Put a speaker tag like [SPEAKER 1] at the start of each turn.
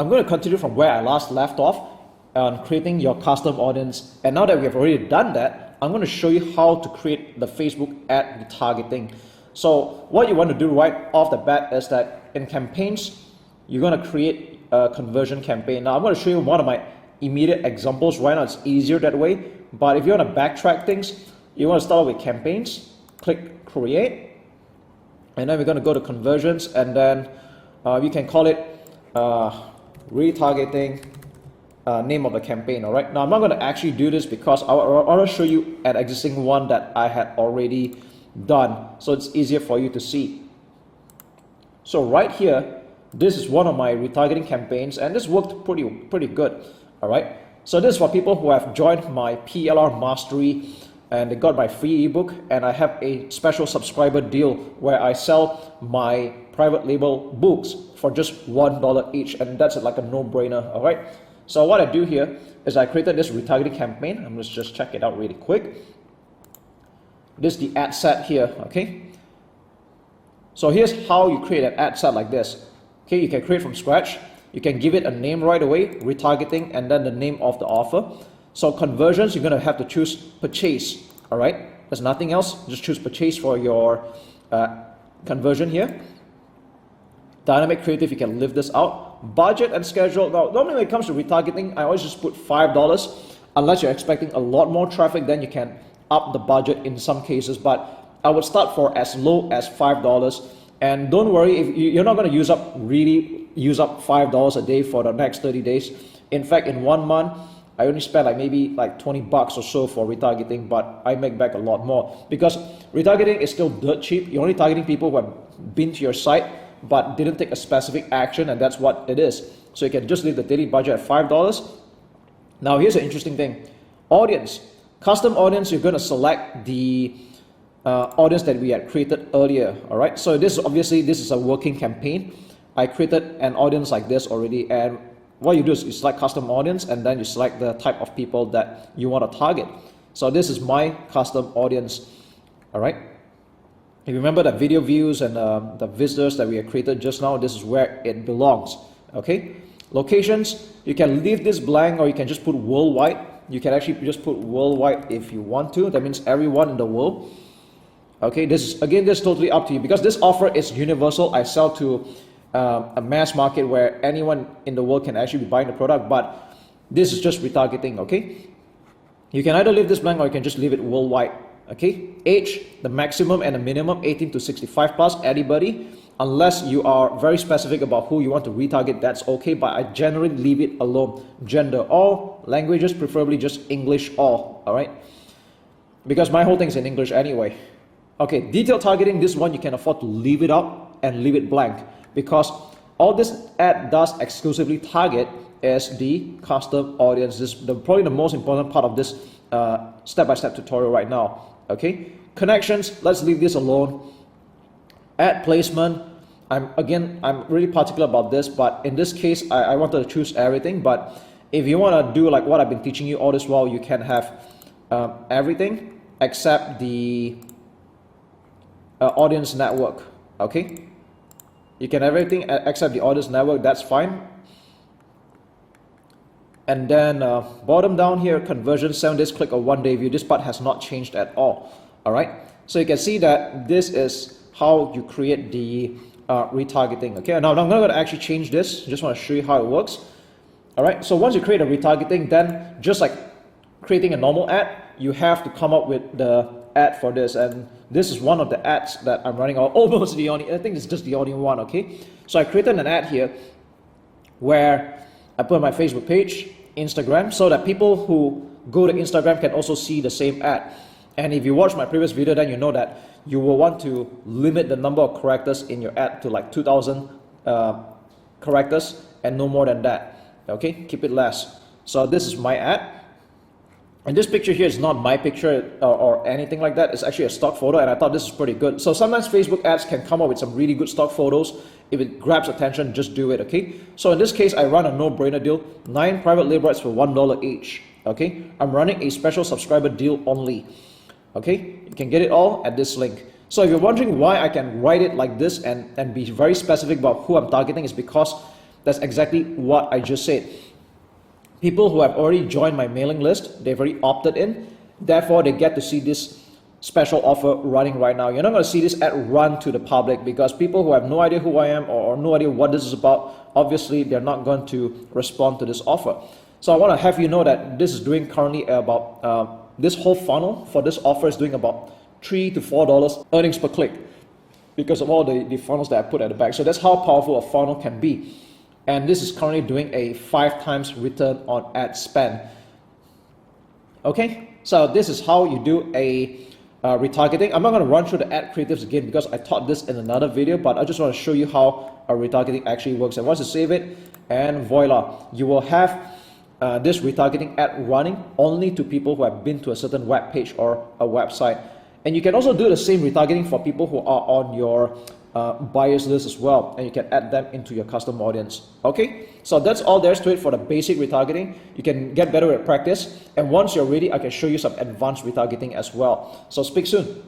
[SPEAKER 1] I'm going to continue from where I last left off on creating your custom audience. And now that we have already done that, I'm going to show you how to create the Facebook ad retargeting. So what you want to do right off the bat is that in campaigns, you're going to create a conversion campaign. Now I'm going to show you one of my immediate examples right now. It's easier that way. But if you want to backtrack things, you want to start with campaigns, click create, and then we're going to go to conversions, and then you can call it retargeting name of the campaign. All right, now I'm not going to actually do this because I want to show you an existing one that I had already done, so it's easier for you to see. So right here, this is one of my retargeting campaigns, and this worked pretty good. All right, so this is for people who have joined my PLR Mastery and they got my free ebook, and I have a special subscriber deal where I sell my private label books for just $1 each, and that's like a no-brainer. All right, so what I do here is I created this retargeting campaign. I'm just check it out really quick. This is the ad set here. Okay, so here's how you create an ad set like this. Okay, you can create from scratch. You can give it a name right away, retargeting, and then the name of the offer. So conversions, you're going to have to choose purchase. All right, there's nothing else. Just choose purchase for your conversion here. Dynamic creative, you can live this out. Budget and schedule. Now, normally when it comes to retargeting, I always just put $5. Unless you're expecting a lot more traffic, then you can up the budget in some cases. But I would start for as low as $5. And don't worry, if you're not going to use up $5 a day for the next 30 days. In fact, in 1 month, I only spent maybe $20 or so for retargeting, but I make back a lot more because retargeting is still dirt cheap. You're only targeting people who have been to your site but didn't take a specific action, and that's what it is. So you can just leave the daily budget at $5. Now here's an interesting thing. Audience, custom audience, you're going to select the audience that we had created earlier. All right, so this is a working campaign. I created an audience like this already, and what you do is you select custom audience, and then you select the type of people that you want to target. So this is my custom audience. All right, if you remember the video views and the visitors that we have created just now, this is where it belongs. Okay, locations, you can leave this blank or you can just put worldwide. You can actually just put worldwide if you want to. That means everyone in the world. Okay, this is totally up to you because this offer is universal. I sell to a mass market where anyone in the world can actually be buying the product, but this is just retargeting. Okay, you can either leave this blank or you can just leave it worldwide. Okay, age, the maximum and the minimum, 18 to 65 plus, anybody, unless you are very specific about who you want to retarget, that's okay, but I generally leave it alone. Gender, all, languages, preferably just English, all right, because my whole thing is in English anyway. Okay, detailed targeting, this one you can afford to leave it out and leave it blank, because all this ad does exclusively target is the custom audience. This is probably the most important part of this step-by-step tutorial right now. Okay, connections, let's leave this alone. Ad placement, I'm really particular about this, but in this case I wanted to choose everything. But if you want to do like what I've been teaching you all this while, you can have everything except the audience network. Okay, you can have everything except the audience network, that's fine. And then bottom down here, conversion, 7 days click or 1 day view. This part has not changed at all. All right, so you can see that this is how you create the retargeting. Okay, now I'm not going to actually change this, just want to show you how it works. All right, so once you create a retargeting, then just like creating a normal ad, you have to come up with the ad for this, and this is one of the ads that I'm running, or almost the only, I think it's just the only one. Okay, so I created an ad here where I put my Facebook page, Instagram, so that people who go to Instagram can also see the same ad. And if you watch my previous video, then you know that you will want to limit the number of characters in your ad to like 2,000 characters and no more than that. Okay, keep it less. So this is my ad, and this picture here is not my picture or anything like that. It's actually a stock photo, and I thought this is pretty good. So sometimes Facebook ads can come up with some really good stock photos. If it grabs attention, just do it. Okay, so in this case I run a no-brainer deal, 9 private label ads for $1 each. Okay, I'm running a special subscriber deal only. Okay, you can get it all at this link. So if you're wondering why I can write it like this and be very specific about who I'm targeting, is because That's exactly what I just said. People who have already joined my mailing list, they've already opted in, therefore they get to see this special offer running right now. You're not going to see this ad run to the public because people who have no idea who I am or no idea what this is about, obviously they're not going to respond to this offer. So I want to have you know that this is doing currently about, this whole funnel for this offer is doing about $3 to $4 earnings per click because of all the funnels that I put at the back. So that's how powerful a funnel can be. And this is currently doing a 5 times return on ad spend. Okay, so this is how you do a retargeting. I'm not going to run through the ad creatives again because I taught this in another video, but I just want to show you how a retargeting actually works. And once you save it, and voila, you will have this retargeting ad running only to people who have been to a certain web page or a website. And you can also do the same retargeting for people who are on your buyers list as well, and you can add them into your custom audience. Okay, so that's all there is to it for the basic retargeting. You can get better at practice, and once you're ready, I can show you some advanced retargeting as well. So speak soon.